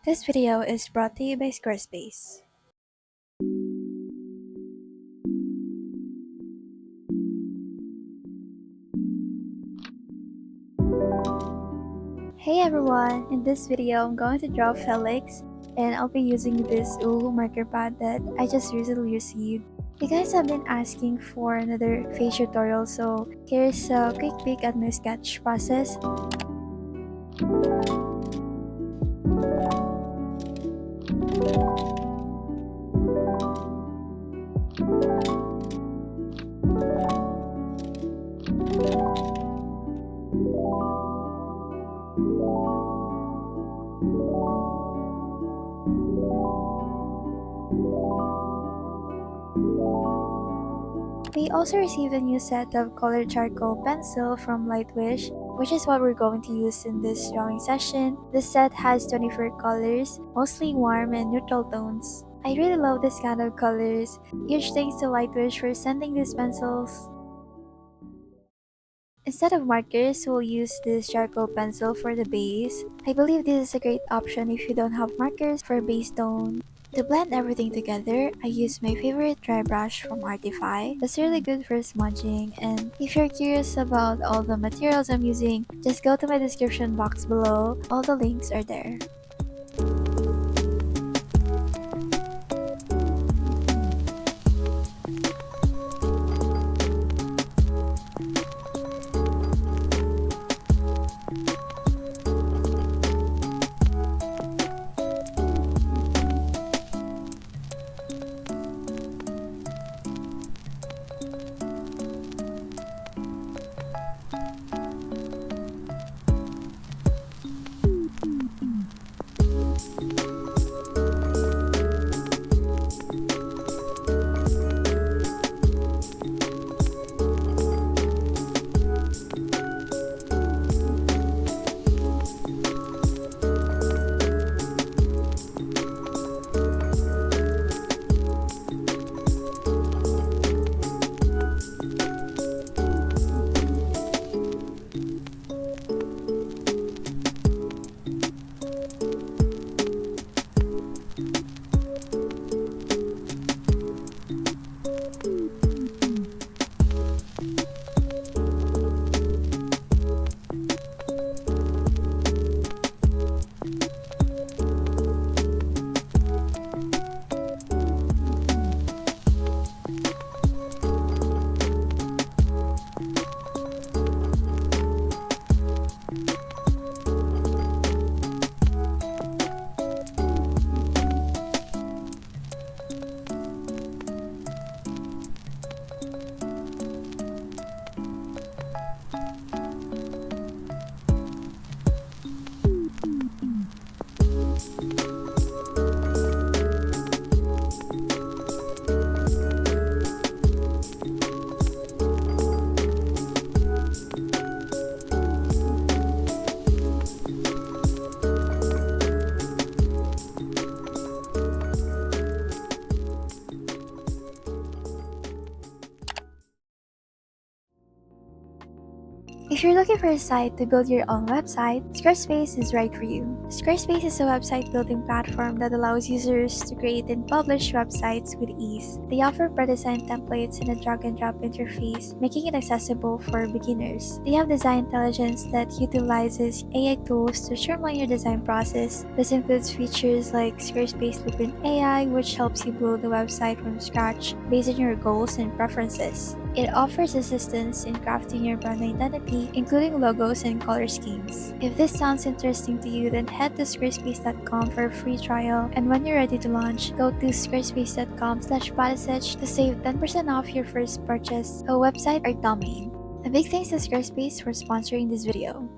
This video is brought to you by Squarespace. Hey everyone! In this video, I'm going to draw Felix, and I'll be using this Ulu marker pad that I just recently received. You guys have been asking for another face tutorial, so here's a quick peek at my sketch process. We also received a new set of colored charcoal pencil from Lightwish, which is what we're going to use in this drawing session. This set has 24 colors, mostly warm and neutral tones. I really love this kind of colors. Huge thanks to Lightwish for sending these pencils. Instead of markers, we'll use this charcoal pencil for the base. I believe this is a great option if you don't have markers for base tone. To blend everything together, I use my favorite dry brush from Artify. It's really good for smudging, and if you're curious about all the materials I'm using, just go to my description box below. All the links are there. If you're looking for a site to build your own website, Squarespace is right for you. Squarespace is a website building platform that allows users to create and publish websites with ease. They offer pre-designed templates and a drag-and-drop interface, making it accessible for beginners. They have design intelligence that utilizes AI tools to streamline your design process. This includes features like Squarespace Lupin AI, which helps you build a website from scratch based on your goals and preferences. It offers assistance in crafting your brand identity, including logos and color schemes. If this sounds interesting to you, then head to squarespace.com for a free trial, and when you're ready to launch, go to squarespace.com/pateseich to save 10% off your first purchase, a website or domain. A big thanks to Squarespace for sponsoring this video.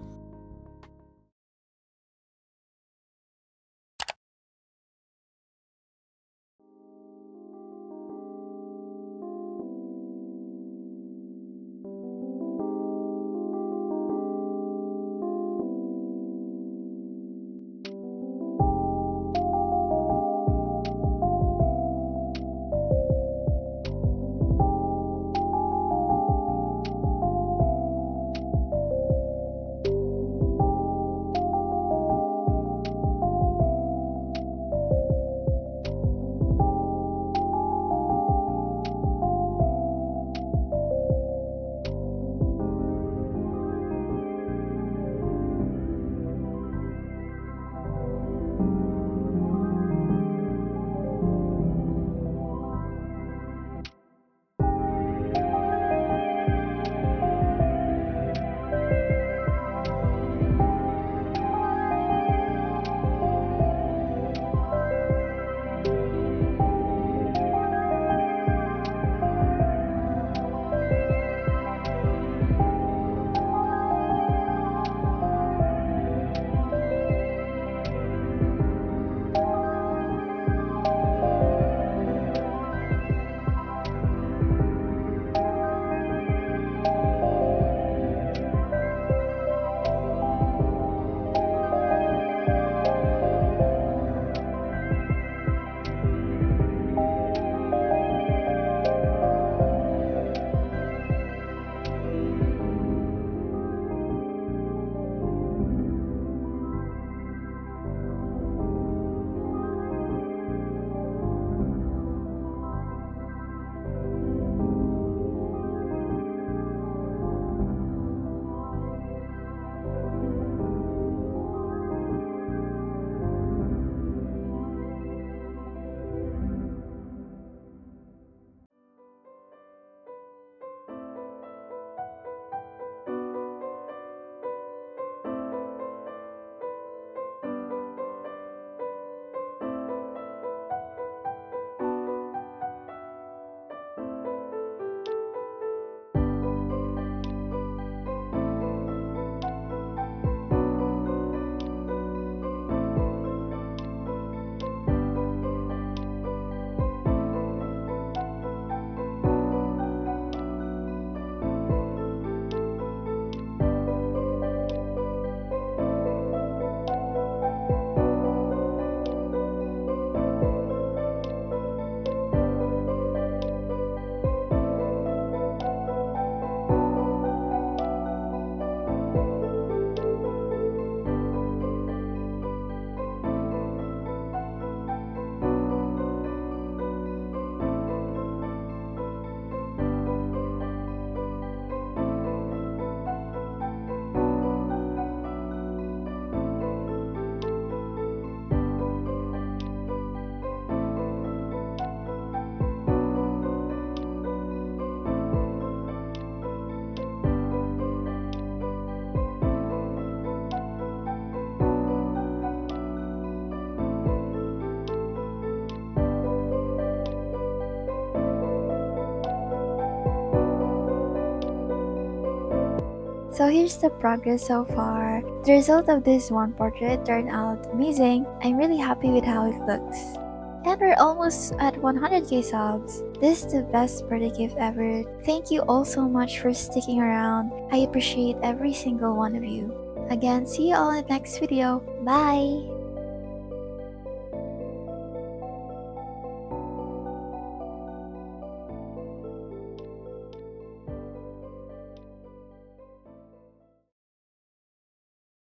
So here's the progress so far. The result of this one portrait turned out amazing. I'm really happy with how it looks. And we're almost at 100k subs. This is the best birthday gift ever. Thank you all so much for sticking around. I appreciate every single one of you. Again, see you all in the next video. Bye!